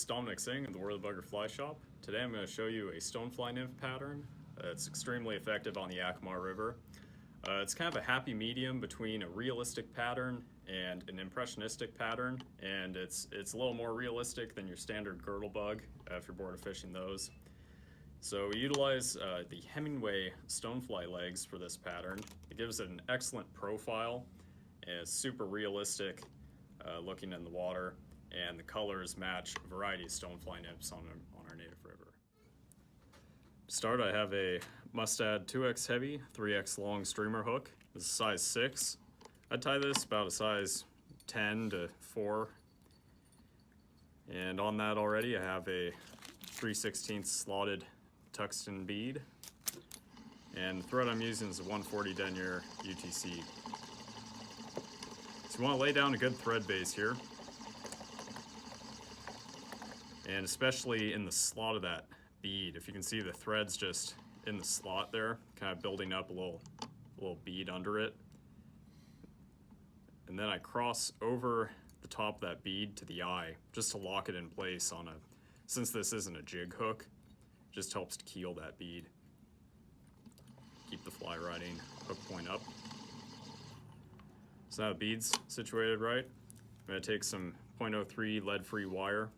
is Singh of the Worley Bugger Fly Shop. Today I'm going to show you a Stonefly Nymph pattern. It's extremely effective on the Yakima River. It's kind of a happy medium between a realistic pattern and an impressionistic pattern, and it's a little more realistic than your standard Girdle Bug if you're bored of fishing those. So we utilize the Hemingway Stonefly legs for this pattern. It gives it an excellent profile, and it's super realistic looking in the water, and the colors match a variety of Stonefly Nymphs on our native river. To start, I have a Mustad 2X heavy, 3X long streamer hook. This is size 6. I'd tie this about a size 10 to 4. And on that already, I have a 3/16 slotted Tungsten bead. And the thread I'm using is a 140 denier UTC. So you want to lay down a good thread base here. And especially in the slot of that bead, if you can see the threads just in the slot there, kind of building up a little bead under it. And then I cross over the top of that bead to the eye, just to lock it in place on since this isn't a jig hook, just helps to keel that bead. Keep the fly riding hook point up. So now the bead's situated right. I'm going to take some 0.03 lead-free wire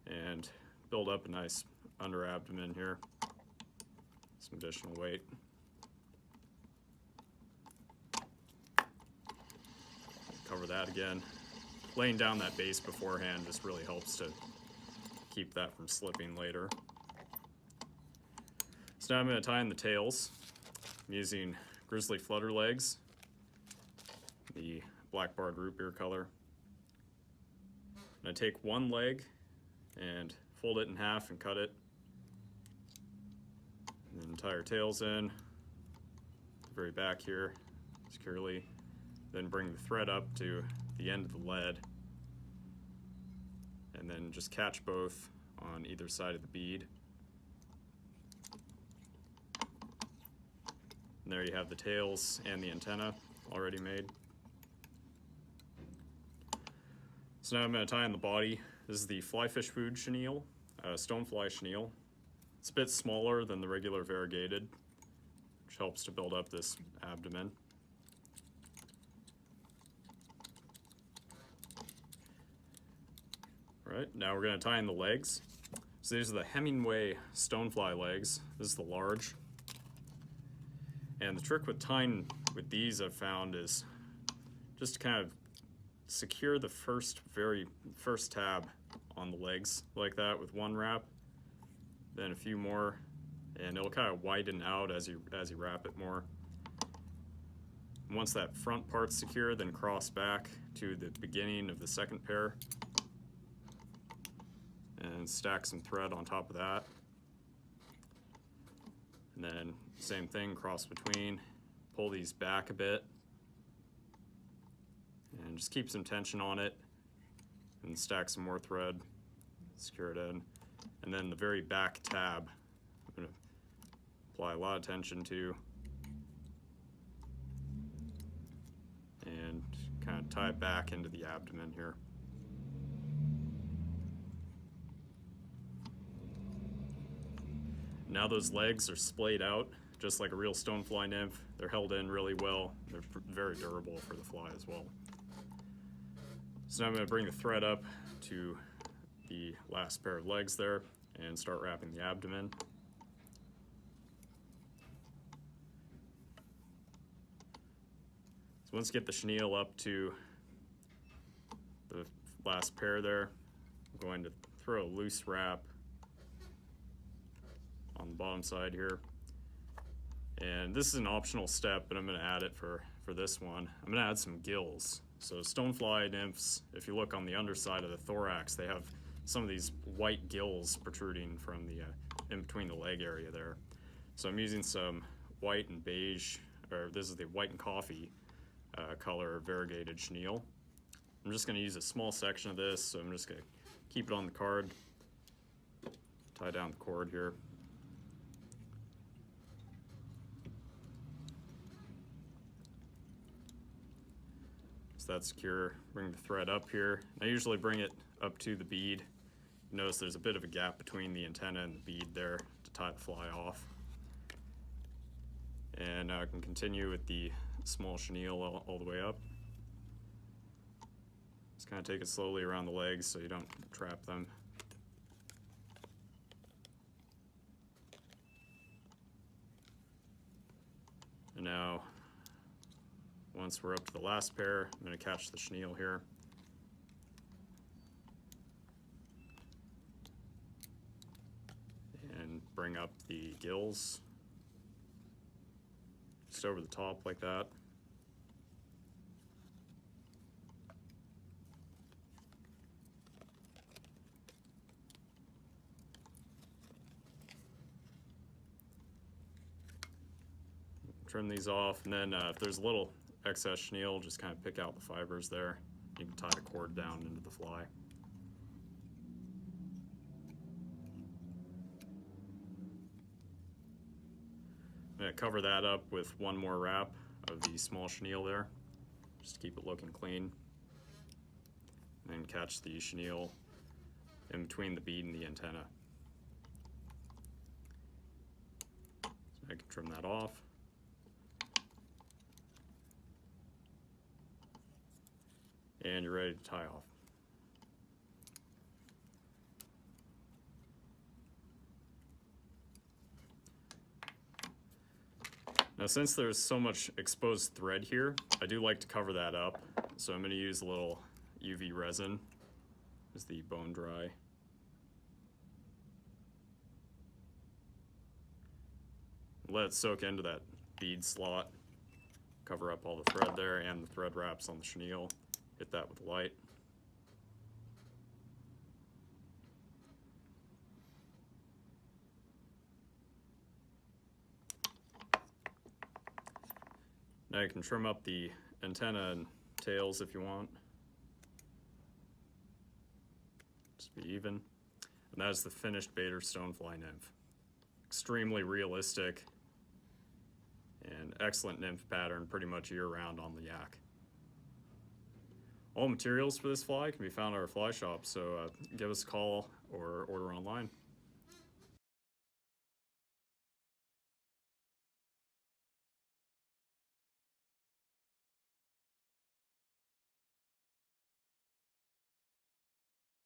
and build up a nice under abdomen here. Some additional weight. Cover that again. Laying down that base beforehand just really helps to keep that from slipping later. So now I'm going to tie in the tails. I'm using grizzly flutter legs, the black barred root beer color. And I take one leg and fold it in half and cut it. And then tie our tails in, the very back here, securely. Then bring the thread up to the end of the lead. And then just catch both on either side of the bead. And there you have the tails and the antenna already made. So now I'm going to tie in the body. This is the fly fish food chenille, stonefly chenille. It's a bit smaller than the regular variegated, which helps to build up this abdomen. All right, now we're going to tie in the legs. So these are the Hemingway Stonefly legs. This is the large. And the trick with tying with these I've found is just to kind of secure the very first tab on the legs like that with one wrap, then a few more, and it'll kind of widen out as you wrap it more. And once that front part's secure, then cross back to the beginning of the second pair and stack some thread on top of that. And then same thing, cross between, pull these back a bit, and just keep some tension on it, and stack some more thread, secure it in. And then the very back tab, I'm going to apply a lot of tension to, and kind of tie it back into the abdomen here. Now those legs are splayed out, just like a real Stonefly Nymph. They're held in really well. They're very durable for the fly as well. So now I'm going to bring the thread up to the last pair of legs there and start wrapping the abdomen. So once you get the chenille up to the last pair there, I'm going to throw a loose wrap on the bottom side here. And this is an optional step, but I'm going to add it for this one. I'm going to add some gills. So Stonefly nymphs, if you look on the underside of the thorax, they have some of these white gills protruding from the in between the leg area there. So I'm using some white and beige, or this is the white and coffee color variegated chenille. I'm just going to use a small section of this, so I'm just going to keep it on the card, tie down the cord here. So that's secure. Bring the thread up here. I usually bring it up to the bead Notice there's a bit of a gap between the antenna and the bead there to tie the fly off. And now I can continue with the small chenille all the way up. Just kind of take it slowly around the legs so you don't trap them. And now, once we're up to the last pair, I'm going to catch the chenille here. And bring up the gills just over the top like that. Trim these off, and then if there's a little excess chenille, just kind of pick out the fibers there. You can tie the cord down into the fly. I'm going to cover that up with one more wrap of the small chenille there, just to keep it looking clean. And then catch the chenille in between the bead and the antenna. So I can trim that off. And you're ready to tie off. Now, since there's so much exposed thread here, I do like to cover that up. So I'm going to use a little UV resin as the bone dry. Let it soak into that bead slot. Cover up all the thread there and the thread wraps on the chenille. Hit that with light. Now you can trim up the antenna and tails if you want. Just be even. And that is the finished Bader Stonefly Nymph. Extremely realistic and excellent nymph pattern pretty much year-round on the yak. All materials for this fly can be found at our fly shop, so give us a call or order online.